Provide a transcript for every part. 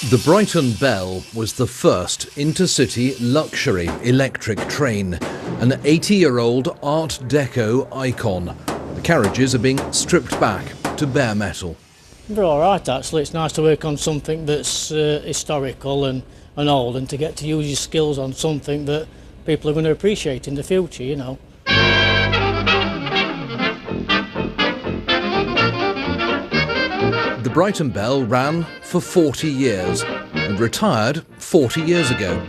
The Brighton Belle was the first intercity luxury electric train, an 80-year-old Art Deco icon. The carriages are being stripped back to bare metal. They're all right, actually. It's nice to work on something that's historical and old, and to get to use your skills on something that people are going to appreciate in the future, you know. The Brighton Belle ran for 40 years and retired 40 years ago.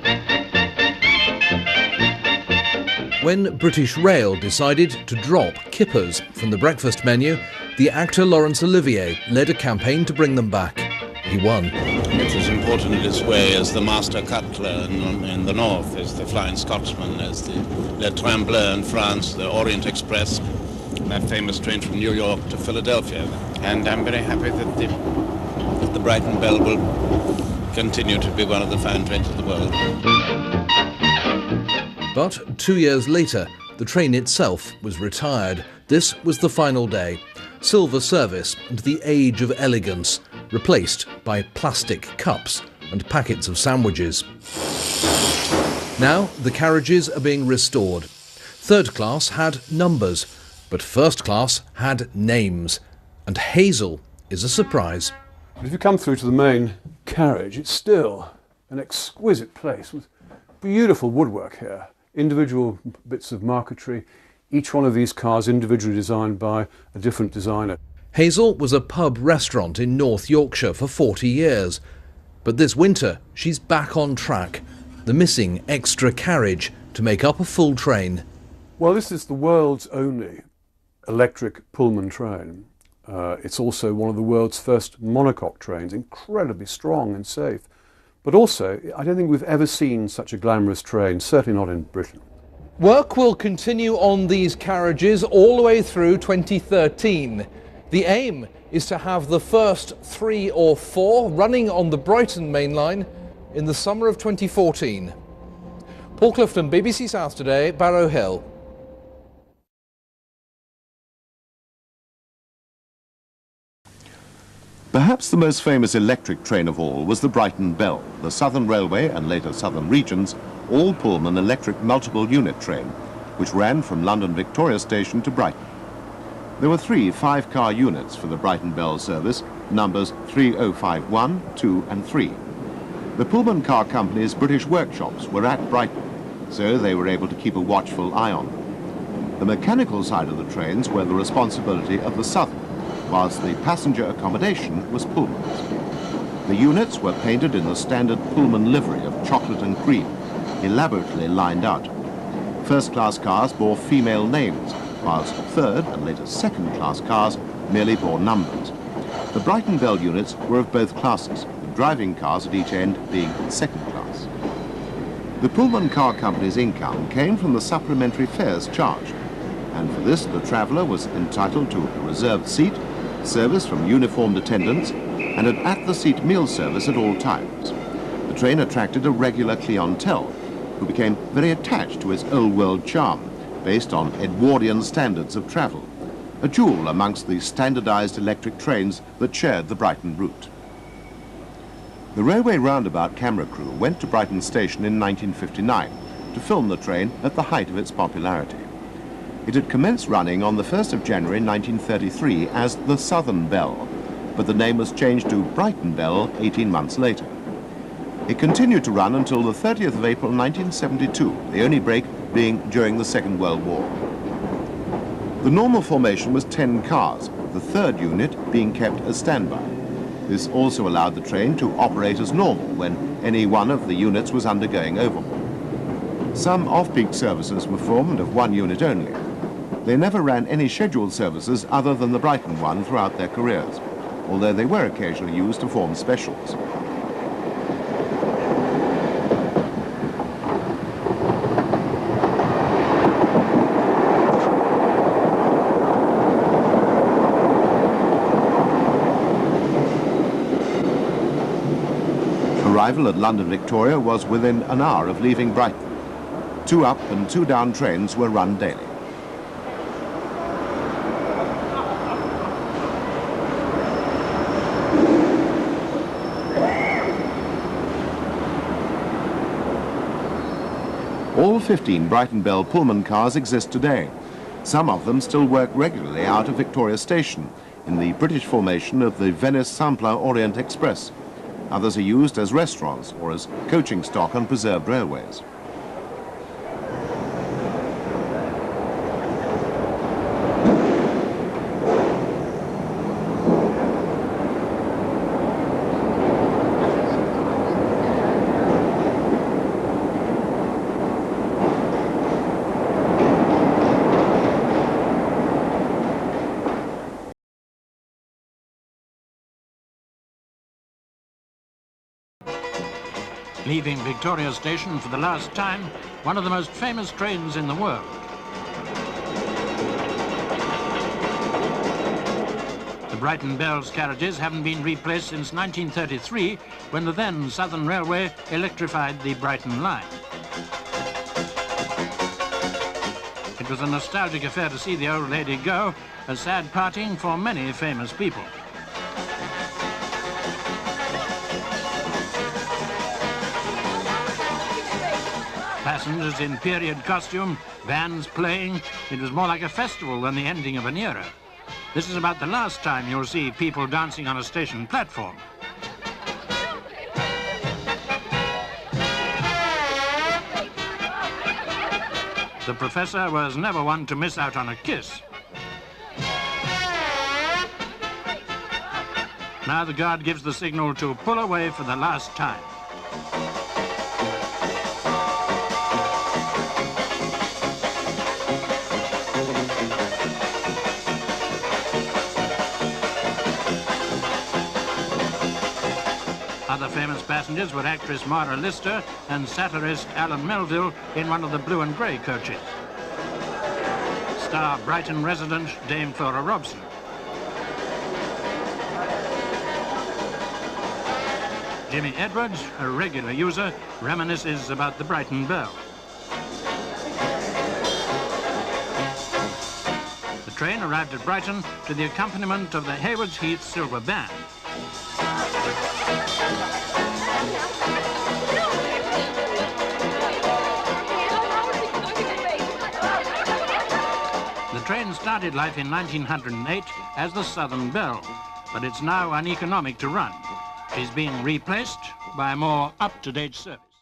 When British Rail decided to drop kippers from the breakfast menu, the actor Laurence Olivier led a campaign to bring them back. He won. It was important in its way as the master cutler in the north, as the Flying Scotsman, as the Le Train Bleu in France, the Orient Express, that famous train from New York to Philadelphia. And I'm very happy that the Brighton Bell will continue to be one of the fine trains of the world. But 2 years later, the train itself was retired. This was the final day. Silver service and the age of elegance, replaced by plastic cups and packets of sandwiches. Now the carriages are being restored. Third class had numbers, but first class had names. And Hazel is a surprise. If you come through to the main carriage, it's still an exquisite place with beautiful woodwork here. Individual bits of marquetry, each one of these cars individually designed by a different designer. Hazel was a pub restaurant in North Yorkshire for 40 years. But this winter, she's back on track. The missing extra carriage to make up a full train. Well, this is the world's only electric Pullman train. It's also one of the world's first monocoque trains, incredibly strong and safe. But also, I don't think we've ever seen such a glamorous train, certainly not in Britain. Work will continue on these carriages all the way through 2013. The aim is to have the first 3 or 4 running on the Brighton main line in the summer of 2014. Paul Clifton, BBC South Today, Barrow Hill. Perhaps the most famous electric train of all was the Brighton Bell, the Southern Railway and later Southern Regions all-Pullman electric multiple unit train, which ran from London Victoria Station to Brighton. There were 3 5-car units for the Brighton Bell service, numbers 3051, 2 and 3. The Pullman car company's British workshops were at Brighton, so they were able to keep a watchful eye on them. The mechanical side of the trains were the responsibility of the Southern, whilst the passenger accommodation was Pullman's. The units were painted in the standard Pullman livery of chocolate and cream, elaborately lined out. First-class cars bore female names, whilst third and later second-class cars merely bore numbers. The Brighton Bell units were of both classes, the driving cars at each end being second class. The Pullman car company's income came from the supplementary fares charged, and for this the traveller was entitled to a reserved seat, service from uniformed attendants, and an at-the-seat meal service at all times. The train attracted a regular clientele, who became very attached to its old-world charm, based on Edwardian standards of travel, a jewel amongst the standardized electric trains that shared the Brighton route. The Railway Roundabout camera crew went to Brighton Station in 1959 to film the train at the height of its popularity. It had commenced running on the 1st of January 1933 as the Southern Bell, but the name was changed to Brighton Bell 18 months later. It continued to run until the 30th of April 1972, the only break being during the Second World War. The normal formation was 10 cars, the third unit being kept as standby. This also allowed the train to operate as normal when any one of the units was undergoing overhaul. Some off-peak services were formed of one unit only. They never ran any scheduled services other than the Brighton one throughout their careers, although they were occasionally used to form specials. Arrival at London Victoria was within an hour of leaving Brighton. 2 up and 2 down trains were run daily. All 15 Brighton Bell Pullman cars exist today. Some of them still work regularly out of Victoria Station in the British formation of the Venice-Simplon Orient Express. Others are used as restaurants or as coaching stock on preserved railways. Leaving Victoria Station for the last time, one of the most famous trains in the world. The Brighton Bell's carriages haven't been replaced since 1933, when the then Southern Railway electrified the Brighton line. It was a nostalgic affair to see the old lady go, a sad parting for many famous people. Passengers in period costume, bands playing. It was more like a festival than the ending of an era. This is about the last time you'll see people dancing on a station platform. The professor was never one to miss out on a kiss. Now the guard gives the signal to pull away for the last time. Other famous passengers were actress Mara Lister and satirist Alan Melville in one of the blue and grey coaches. Star Brighton resident Dame Flora Robson. Jimmy Edwards, a regular user, reminisces about the Brighton Bell. The train arrived at Brighton to the accompaniment of the Haywards Heath Silver Band. The train started life in 1908 as the Southern Belle, but it's now uneconomic to run. It is being replaced by a more up-to-date service.